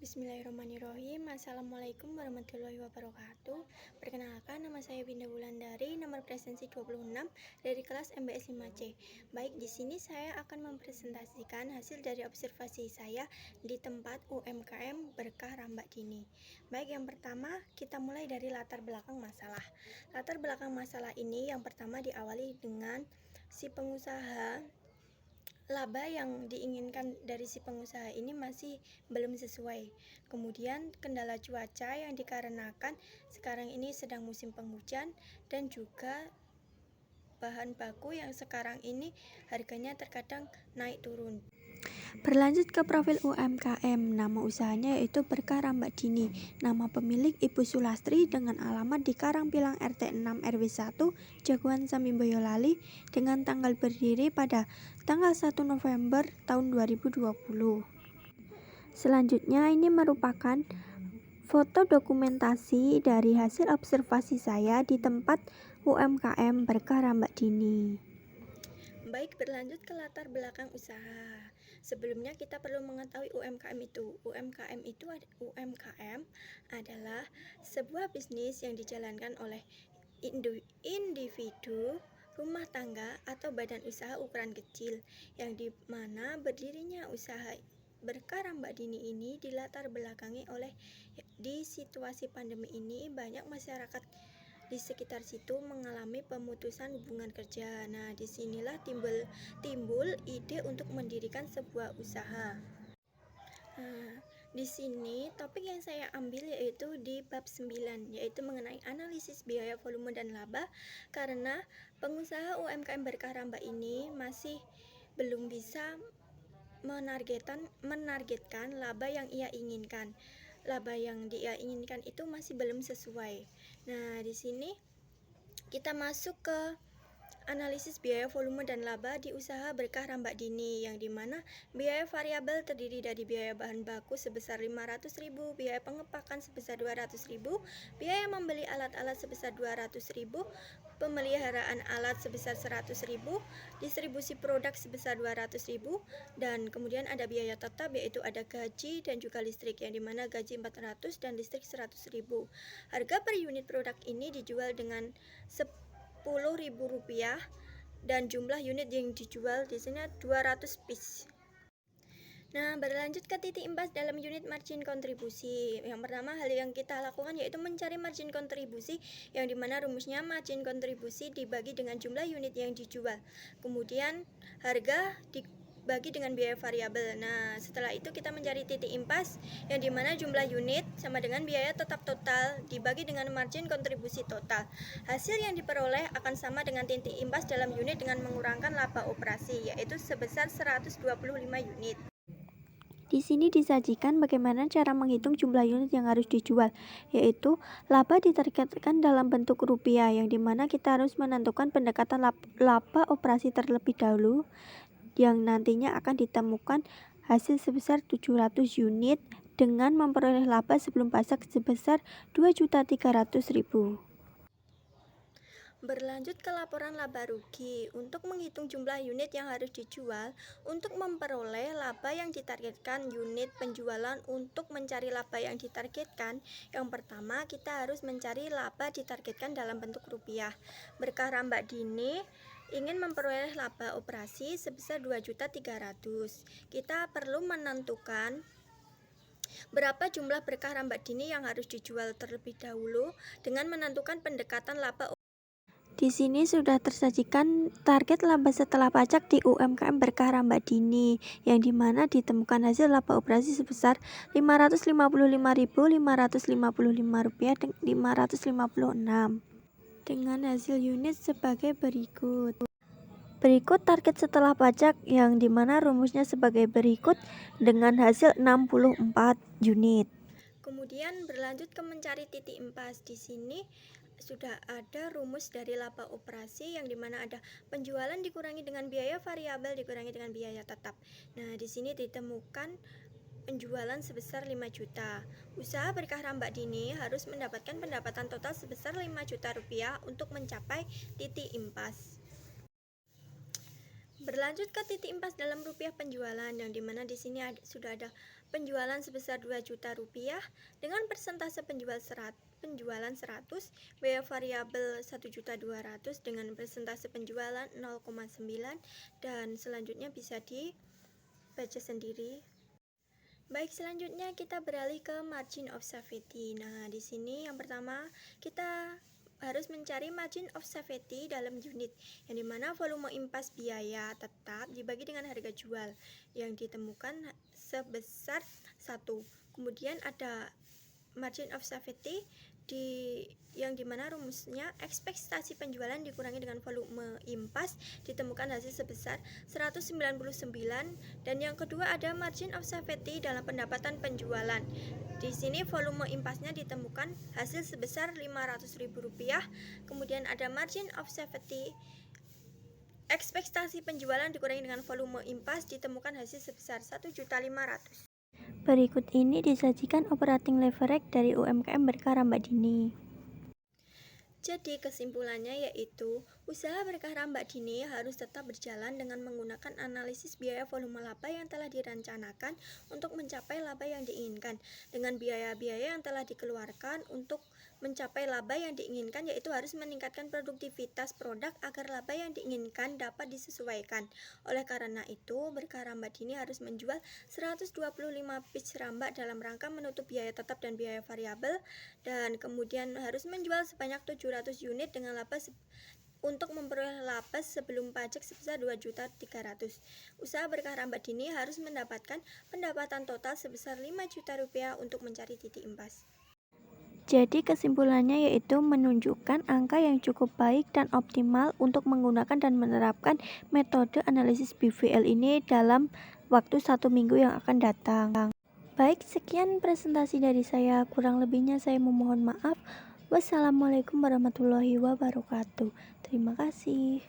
Bismillahirrahmanirrahim. Assalamualaikum warahmatullahi wabarakatuh. Perkenalkan, nama saya Winda Wulandari, nomor presensi 26 dari kelas MBS 5C. Baik, di sini saya akan mempresentasikan hasil dari observasi saya di tempat UMKM Berkah Rambak Dini. Baik, yang pertama kita mulai dari latar belakang masalah. Latar belakang masalah ini yang pertama diawali dengan si pengusaha. Laba yang diinginkan dari si pengusaha ini masih belum sesuai. Kemudian kendala cuaca yang dikarenakan sekarang ini sedang musim penghujan, dan juga bahan baku yang sekarang ini harganya terkadang naik turun. Berlanjut ke profil UMKM, nama usahanya yaitu Berkah Rambak Dini. Nama pemilik Ibu Sulastri dengan alamat di Karangpilang RT 6 RW 1, Jagoan Sambi Boyolali, dengan tanggal berdiri pada tanggal 1 November tahun 2020. Selanjutnya ini merupakan foto dokumentasi dari hasil observasi saya di tempat UMKM Berkah Rambak Dini. Baik, berlanjut ke latar belakang usaha. Sebelumnya kita perlu mengetahui UMKM itu. UMKM adalah sebuah bisnis yang dijalankan oleh individu, rumah tangga, atau badan usaha ukuran kecil, yang dimana berdirinya usaha Berkah Rambak Dini ini dilatar belakangi oleh di situasi pandemi ini banyak masyarakat di sekitar situ mengalami pemutusan hubungan kerja. Nah, disinilah timbul ide untuk mendirikan sebuah usaha. Nah, di sini topik yang saya ambil yaitu di bab 9, yaitu mengenai analisis biaya, volume, dan laba, karena pengusaha UMKM Berkah Rambak ini masih belum bisa menargetkan laba yang ia inginkan. Laba yang dia inginkan itu masih belum sesuai. Nah, di sini kita masuk ke analisis biaya, volume, dan laba di usaha Berkah Rambak Dini, yang dimana biaya variabel terdiri dari biaya bahan baku sebesar 500.000, biaya pengepakan sebesar 200.000, biaya membeli alat-alat sebesar 200.000, pemeliharaan alat sebesar 100.000, distribusi produk sebesar 200.000, dan kemudian ada biaya tetap yaitu ada gaji dan juga listrik, yang dimana gaji 400 dan listrik 100.000. Harga per unit produk ini dijual dengan Rp10.000 dan jumlah unit yang dijual di sini 200 piece. Nah, berlanjut ke titik imbas dalam unit margin kontribusi. Yang pertama, hal yang kita lakukan yaitu mencari margin kontribusi, yang dimana rumusnya margin kontribusi dibagi dengan jumlah unit yang dijual. Kemudian harga dibagi dengan biaya variabel. Nah, setelah itu kita mencari titik impas, yang dimana jumlah unit sama dengan biaya tetap total dibagi dengan margin kontribusi total. Hasil yang diperoleh akan sama dengan titik impas dalam unit dengan mengurangkan laba operasi, yaitu sebesar 125 unit. Di sini disajikan bagaimana cara menghitung jumlah unit yang harus dijual, yaitu laba ditargetkan dalam bentuk rupiah, yang dimana kita harus menentukan pendekatan laba operasi terlebih dahulu, yang nantinya akan ditemukan hasil sebesar 700 unit dengan memperoleh laba sebelum pajak sebesar 2.300.000. Berlanjut ke laporan laba rugi. Untuk menghitung jumlah unit yang harus dijual untuk memperoleh laba yang ditargetkan unit penjualan. Untuk mencari laba yang ditargetkan, yang pertama kita harus mencari laba ditargetkan dalam bentuk rupiah. Berkah Rambak Dini ingin memperoleh laba operasi sebesar 2.300.000. Kita perlu menentukan berapa jumlah Berkah Rambak Dini yang harus dijual terlebih dahulu dengan menentukan pendekatan laba. Di sini sudah tersajikan target laba setelah pajak di UMKM Berkah Rambak Dini, yang dimana ditemukan hasil laba operasi sebesar Rp555.555,556 dengan hasil unit sebagai berikut. Berikut target setelah pajak, yang dimana rumusnya sebagai berikut dengan hasil 64 unit. Kemudian berlanjut ke mencari titik impas. Di sini sudah ada rumus dari laba operasi, yang dimana ada penjualan dikurangi dengan biaya variabel dikurangi dengan biaya tetap. Nah, di sini ditemukan penjualan sebesar 5 juta. Usaha Berkah Rambak Dini harus mendapatkan pendapatan total sebesar 5 juta rupiah untuk mencapai titik impas. Berlanjut ke titik impas dalam rupiah penjualan, yang dimana di sini sudah ada penjualan sebesar 2 juta rupiah dengan persentase penjualan 100, biaya variabel 1.200.000 dengan persentase penjualan 0,9, dan selanjutnya bisa dibaca sendiri. Baik, selanjutnya kita beralih ke margin of safety. Nah, di sini yang pertama kita harus mencari margin of safety dalam unit, yang dimana volume impas biaya tetap dibagi dengan harga jual yang ditemukan sebesar 1. Kemudian ada margin of safety yang dimana rumusnya ekspektasi penjualan dikurangi dengan volume impas ditemukan hasil sebesar 199, dan yang kedua ada margin of safety dalam pendapatan penjualan. Di sini volume impasnya ditemukan hasil sebesar Rp500.000. Kemudian ada margin of safety ekspektasi penjualan dikurangi dengan volume impas ditemukan hasil sebesar 1.500.000. Berikut ini disajikan operating leverage dari UMKM berkarya Mbak Dini. Jadi kesimpulannya yaitu usaha berkarya Mbak Dini harus tetap berjalan dengan menggunakan analisis biaya volume laba yang telah direncanakan untuk mencapai laba yang diinginkan, dengan biaya-biaya yang telah dikeluarkan untuk mencapai laba yang diinginkan, yaitu harus meningkatkan produktivitas produk agar laba yang diinginkan dapat disesuaikan. Oleh karena itu, berkarya Mbak Dini harus menjual 125 piece rambak dalam rangka menutup biaya tetap dan biaya variabel, dan kemudian harus menjual sebanyak 700 unit dengan laba untuk memperoleh laba sebelum pajak sebesar 2.300.000. Usaha berkarya Mbak Dini harus mendapatkan pendapatan total sebesar 5 juta rupiah untuk mencari titik impas. Jadi kesimpulannya yaitu menunjukkan angka yang cukup baik dan optimal untuk menggunakan dan menerapkan metode analisis BVL ini dalam waktu 1 minggu yang akan datang. Baik, sekian presentasi dari saya. Kurang lebihnya saya memohon maaf. Wassalamualaikum warahmatullahi wabarakatuh. Terima kasih.